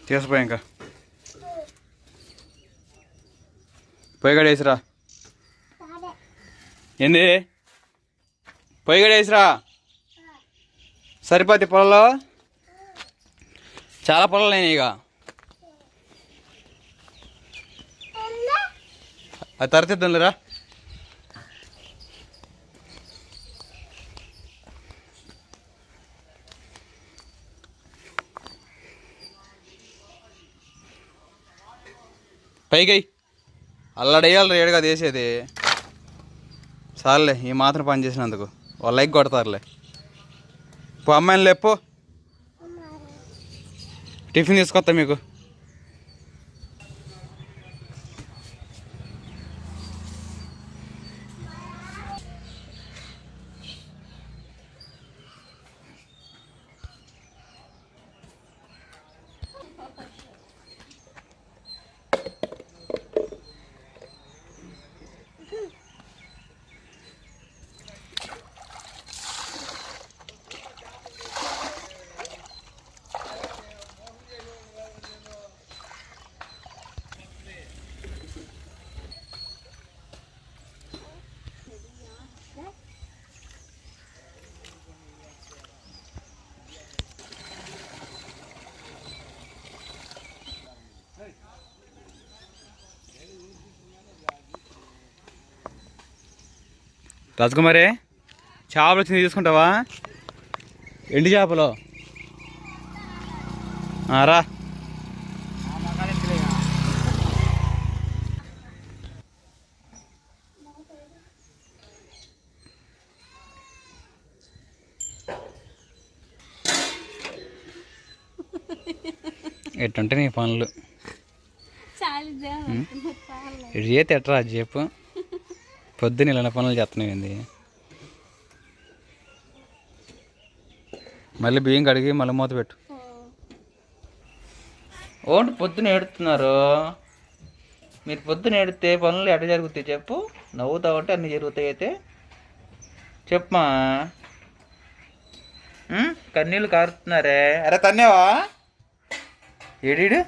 తీసుకుపోయి ఇంకా పొయ్యిగడేసిరా. ఏంది పొయ్యిగడేసిరా. సరిపోతే పొలంలో చాలా పొలాలు అయినాయి ఇక. అది తరతిద్దాంలేరా. పైకి అల్లడేయాలి రేడుగా తీసేది. సార్లే ఈ మాత్రం పని చేసినందుకు వాళ్ళ లైక్ కొడతారులే. పో అమ్మాయిని లేపో, టిఫిన్ తీసుకొస్తా మీకు. రాజకుమారి చేపలు వచ్చింది తీసుకుంటావా? ఎండి చేపలు రా. ఎట్టుంటే నీ పనులు ఇటు చేతి ఎట్రా అది చెప్పు. పొద్దున్న ఇలా పనులు చేస్తున్నాయింది. మళ్ళీ బియ్యం కడిగి మళ్ళీ మూత పెట్టు. ఓంటి పొద్దున ఏడుతున్నారు మీరు? పొద్దున ఏడితే పనులు ఎట్లా జరుగుతాయి చెప్పు. నవ్వుతా ఉంటే అన్నీ జరుగుతాయి. అయితే చెప్పమా. కన్నీళ్ళు కారుతున్నారే. అరే తన్నేవా ఏడీడు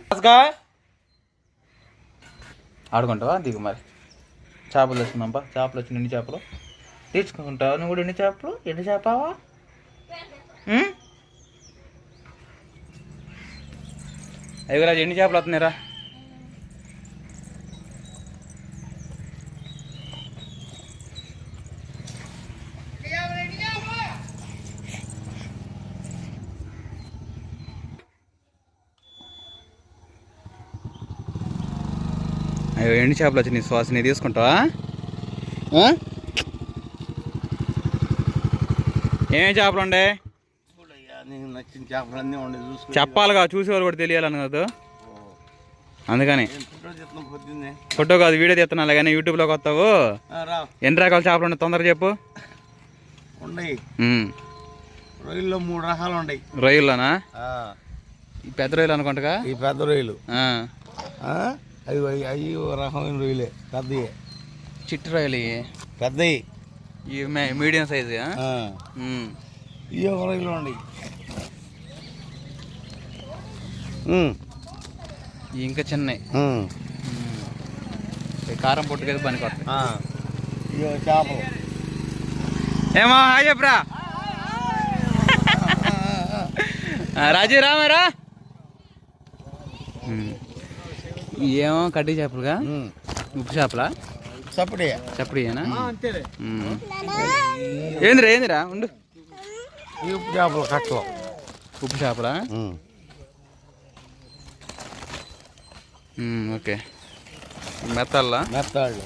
ఆడుకుంటావా? దిగు మరి. చేపలు తెచ్చుకుందాంపా. చేపలు వచ్చిన ఎన్ని చేపలు తెచ్చుకుంటావా నువ్వు కూడా? ఎన్ని చేపలు? ఎన్ని చేపావా? అవి రాజు ఎన్ని చేపలు వస్తున్నాయిరా? అయ్యో ఎండి చేపలు వచ్చి నీ శ్వాసని తీసుకుంటావా? ఏమేమి చేపలు ఉండే చెప్పాలిగా, చూసేవాళ్ళు కూడా తెలియాలని కదా. అందుకని ఫోటో కాదు వీడియో తీస్తున్నాను కానీ యూట్యూబ్లోకి వస్తావు. ఎన్ని రకాల చేపలు ఉన్నాయి తొందరగా చెప్పు. రొయ్యల్లో 3 రకాలు ఉన్నాయి. రొయ్యల్లోనా? ఈ పెద్ద రొయ్యలు అనుకుంటా. ఈ పెద్ద రొయ్యలు అవి అవి రకమైన రొయ్యలే. పెద్దవి చిట్టి రొయ్యలు పెద్దవి. ఇవి మీడియం సైజు. ఇవి ఒక రొయ్యలు ఉన్నాయి. ఇంకా చిన్నవి కారం పొట్టుకైతే పనికి వస్తాయి. ఇవి చేపలు. ఏమో హాయ్ చెప్పరా రాజీ రామారా. ఏమో కడ్డీ చేపలుగా. ఉప్పు చేపలా? చప్పడియేనా? ఏందిరా ఉండు. ఉప్పు చేపలు కట్టలు. ఉప్పు చేపలా? ఓకే. మెత్తాళ్ళ? మెత్తాళ్ళు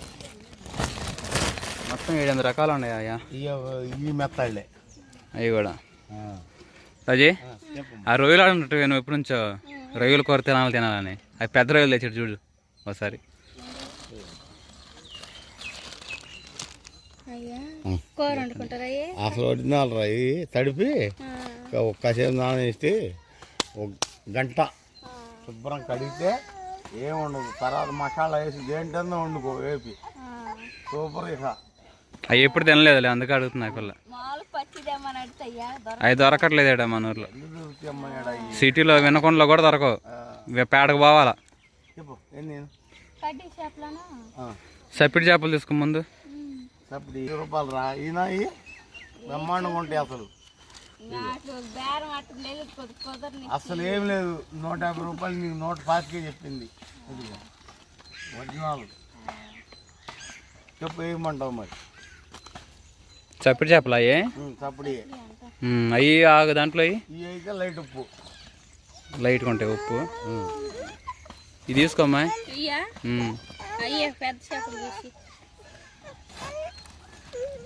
మొత్తం 700 రకాలు ఉన్నాయా? ఈ మెత్తాళ్ళే అవి కూడా. రాజీ ఆ రొయ్యలు ఆడుంటు నువ్వు ఎప్పటి నుంచో రొయ్యలు కూర తినాలని. అవి పెద్ద రొయ్యలు తెచ్చాడు చూడు ఒకసారి. అసలు ఒరిజినల్ రాయి తడిపి కాసేపు నానేస్తే 1 గంట శుభ్రం కడిగితే ఏముండదు. తర్వాత మసాలా వేసి దేంటన్నా వండుకో వేపి సూపర్. ఇక అవి ఎప్పుడు తినలేదులే అందుకే అడుగుతున్నా. పిల్ల అవి దొరకట్లేదేట మన ఊర్లో. సిటీలో వినకొండలో కూడా దొరకవు. పేడకు పోవాలా. చెప్పు ఎన్ని కడ్డీ చేపలను సప్పిడి చేపలు తీసుకో ముందు. సప్పుడు 20 రూపాయలు రా ఈయన బ్రహ్మాండంగా ఉంటాయి అసలు. బేరం అట్లా లేదు కుదరని. అసలు ఏం లేదు, 150 రూపాయలు నీకు 125 చెప్పింది. ఒరిజినల్ చెప్పు ఏమంటావు మరి? సప్పిడి చేపలు అయ్యే సప్పుడు అయ్యి ఆగు దాంట్లో ఇవి అయితే లైట్ ఉప్పు లైట్గా ఉంటాయి ఉప్పు. ఇది తీసుకోమ్మా. అయ్యే పెద్ద చేపలు తీసి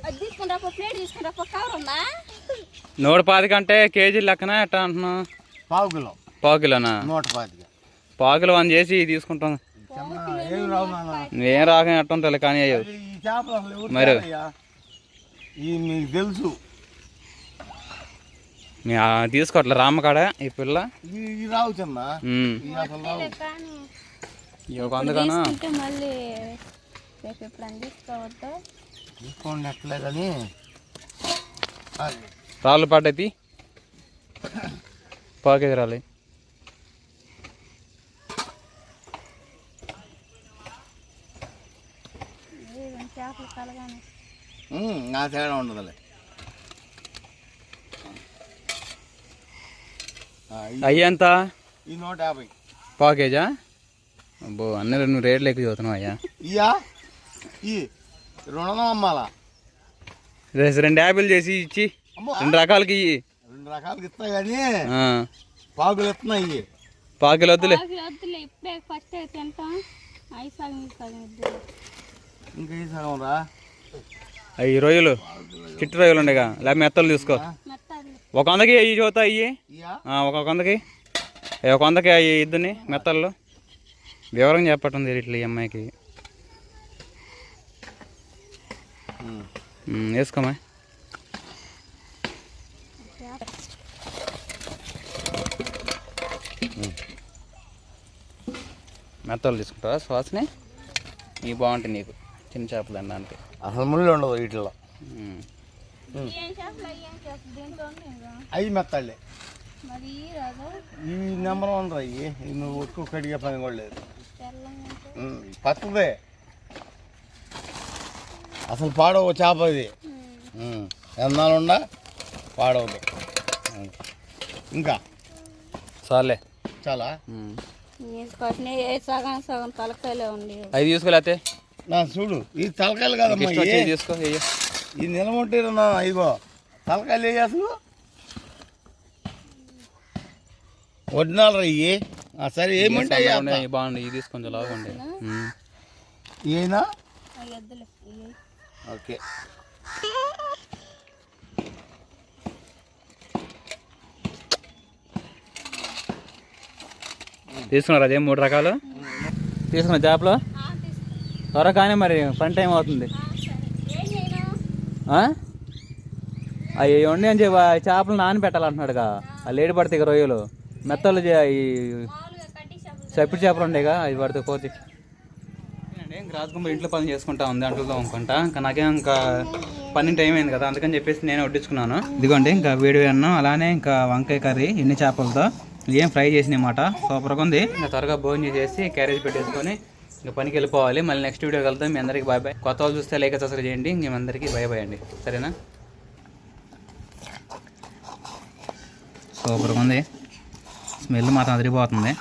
అది తీసుకుని రా, ప్లేట్ తీసుకుని రా. కవర్ ఉందా? 125 అంటే కేజీ లెక్కన ఎట్టా అంటున్నావు? పావు కిలో. పావు కిలోనా? 125. పావు కిలో అని చేసి తీసుకుంటాం. ఏమి రావు నాన్న, ఏం రాక ఎట్టుంటాయి కానీ అయ్యో ఈ చేపలు అసలు ఎవరు మరి తేరయ్యా? ఈ మీకు తెలుసు. తీసుకోవట్లే రామకాడ ఈ పిల్ల. ఈ రావు చిన్న ఈ అసలు రావు. అందుకనా తీసుకుంటే మళ్ళీ రేపు ఎప్పుడన్నా తీసుకోవద్దు. తీసుకోండి ఎట్లే కానీ రాళ్ళు పడ్డది పాకేది రాలి. చేపలు కలగానే నా తేడా ఉండదులే. అయ్యేంత? ఈ 150. పాకేజా? అబ్బో అన్నీ నువ్వు రేట్లు ఎక్కువ చదువుతున్నావు అయ్యా. ఇయ్యా ఈ 200 అమ్మాలా? 2 యాపిల్ చేసి ఇచ్చి 2 రకాలకి ఇయ్యి. 2 రకాలకి ఇస్తా కానీ పాకులు ఇస్తున్నాయి. ఇవి పాకులు వద్దులే. వద్దులే, ఇప్పుడే ఫస్ట్ తింటాం. అవి సగం ఇంకా ఈ సగం రా. అవి రొయ్యలు చిట్టు రొయ్యలు ఉండేగా, లేకపోతే మెత్తలు తీసుకో. ఒక 100కి అవి చూతా అయ్యి. ఒక 100కి 100కి అవి ఇద్దుని మెత్తల్లో. వివరంగా చెప్పటం తెలియట్లే ఈ అమ్మాయికి. వేసుకోమా. మెత్తలు తీసుకుంటావా శ్వాసని? ఇవి బాగుంటాయి నీకు చిన్న చేపలు అన్న. అసలు ముళ్ళు ఉండదు వీటిల్లో. అవి మెత్తాళ్ళే. ఈ నెంబర్ 1 రా. ఇవి నువ్వు ఎక్కువ కడిగే పని కూడా లేదు. పచ్చదే అసలు పాడవు చేప ఇది. ఎన్నాళ్ళుండా పాడవదు. ఇంకా చాలే చాలా సగం సగం తలకాయలే ఉంది. అవి తీసుకోలేతే నా చూడు, ఈ తలకాయలు కదమ్మా తీసుకో. ఈ నిలబొట్టారు నా ఇగో తలకాయలు వేయి అసలు ఒరిజినల్ రా. ఇవి సరే ఏమంటే బాగుంది. ఇది తీసుకొని లాగా ఉండే ఏనా ఓకే. తీసుకున్నారు అదే 3 రకాలు తీసుకున్న చేపలు. త్వరగా కానీ మరి పని టైం అవుతుంది. అవి వండి అని చెప్పి చేపలు నానబెట్టాలంటున్నాడుగా. ఆ లేడి పడితే రొయ్యలు మెత్తలు ఈ సప్పిడి చేపలు ఉండేగా అవి పడితే కోతి. ఇంకా రాజకుమార్ ఇంట్లో పని చేసుకుంటా ఉంది అంటుతో అనుకుంటా. ఇంకా నాకేం ఇంకా పని టైం అయింది కదా, అందుకని చెప్పేసి నేను వడ్డించుకున్నాను. ఇదిగోండి ఇంకా వేడి అన్నం, అలానే ఇంకా వంకాయ కర్రీ ఎన్ని చేపలతో ఏం ఫ్రై చేసినమాట. సూపర్గా ఉంది. ఇంకా త్వరగా భోజనం చేసి క్యారేజ్ పెట్టేసుకొని ఇంకా పనికి వెళ్ళిపోవాలి. మళ్ళీ నెక్స్ట్ వీడియో వెళ్తాం. మీ అందరికీ బాయ్ బాయ్. కొత్త వాళ్ళు చూస్తే లైక్ సబ్స్క్రైబ్ చేయండి. మీ అందరికీ బాయ్ బాయ్ అండి. సరేనా? సూపర్గా ఉంది. స్మెల్ మాత్రం అదిరిపోతుంది.